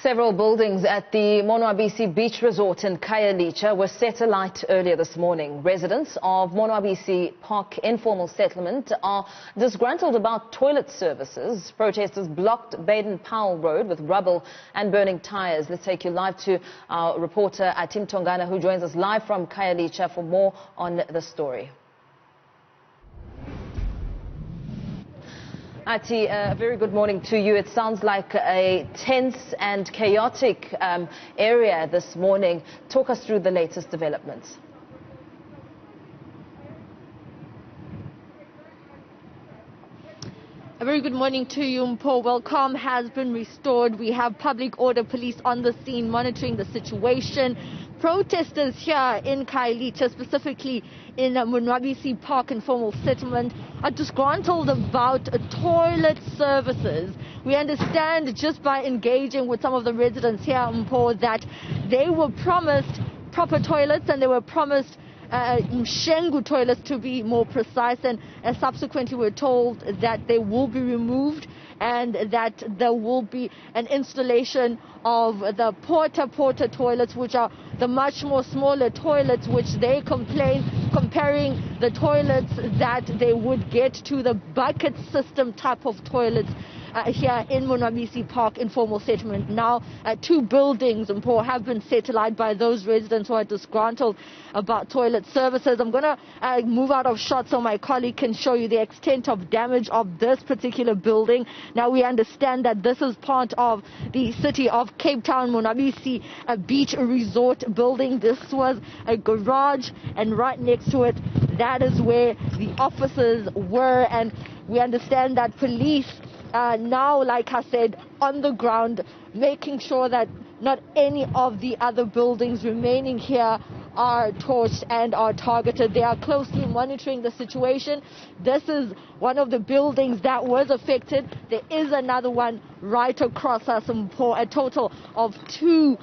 Several buildings at the Monwabisi Beach Resort in Khayelitsha were set alight earlier this morning. Residents of Monwabisi Park informal settlement are disgruntled about toilet services. Protesters blocked Baden Powell Road with rubble and burning tyres. Let's take you live to our reporter Athi Mtongana, who joins us live from Khayelitsha for more on the story. Athi, a very good morning to you. It sounds like a tense and chaotic area this morning. Talk us through the latest developments. A very good morning to you, Mpho. Well, calm has been restored. We have public order police on the scene monitoring the situation. Protesters here in Khayelitsha, specifically in Monwabisi Park informal settlement, are disgruntled about toilet services. We understand just by engaging with some of the residents here, Mpho, that they were promised proper toilets and they were promised Mshengu toilets, to be more precise, and subsequently we're told that they will be removed and that there will be an installation of the porta toilets, which are the much more smaller toilets, which they complain, comparing the toilets that they would get to the bucket system type of toilets here in Monwabisi Park informal settlement. Now, two buildings have been set alight by those residents who are disgruntled about toilet services. I'm going to move out of shot so my colleague can show you the extent of damage of this particular building. Now, we understand that this is part of the city of Cape Town, Monwabisi Beach Resort building. This was a garage, and right next to it, that is where the offices were. And we understand that police now, like I said, on the ground, making sure that not any of the other buildings remaining here are torched and are targeted. They are closely monitoring the situation. This is one of the buildings that was affected. There is another one right across us, a total of two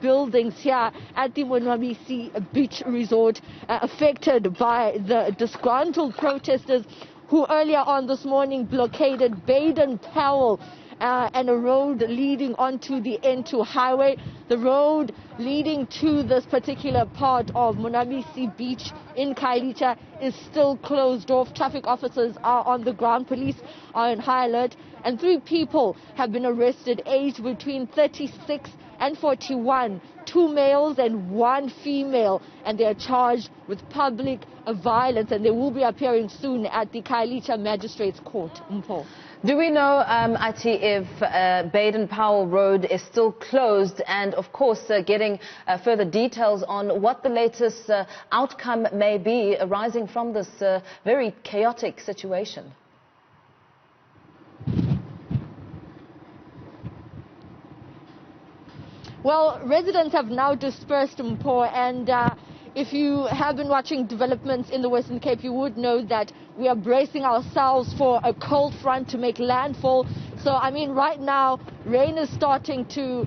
buildings here at the Monwabisi Beach Resort affected by the disgruntled protesters who earlier on this morning blockaded Baden Powell and a road leading onto the N2 highway. The road leading to this particular part of Monwabisi Beach in Khayelitsha is still closed off. Traffic officers are on the ground. Police are on high alert. And 3 people have been arrested, aged between 36 and 41, 2 males and 1 female, and they are charged with public violence, and they will be appearing soon at the Khayelitsha Magistrates Court. Mpho. Do we know, Athi, if Baden Powell Road is still closed, and of course getting further details on what the latest outcome may be arising from this very chaotic situation? Well, residents have now dispersed, Mpho, and if you have been watching developments in the Western Cape, you would know that we are bracing ourselves for a cold front to make landfall. So, I mean, right now, rain is starting to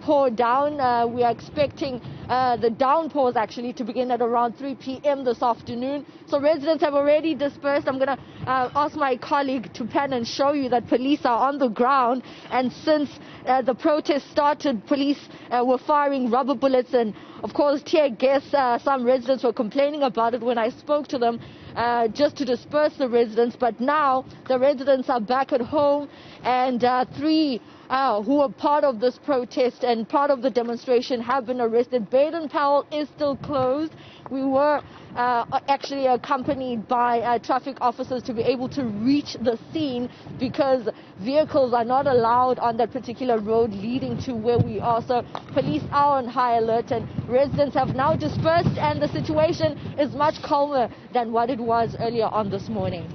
pour down. We are expecting the downpours actually to begin at around 3 p.m. this afternoon. So residents have already dispersed. I'm going to ask my colleague to pan and show you that police are on the ground. And since the protest started, police were firing rubber bullets and, of course, tear gas. Some residents were complaining about it when I spoke to them, just to disperse the residents. But now the residents are back at home, and 3 who were part of this protest and part of the demonstration have been arrested. Baden Powell is still closed. We were actually accompanied by traffic officers to be able to reach the scene because vehicles are not allowed on that particular road leading to where we are. So police are on high alert, and residents have now dispersed, and the situation is much calmer than what it was earlier on this morning.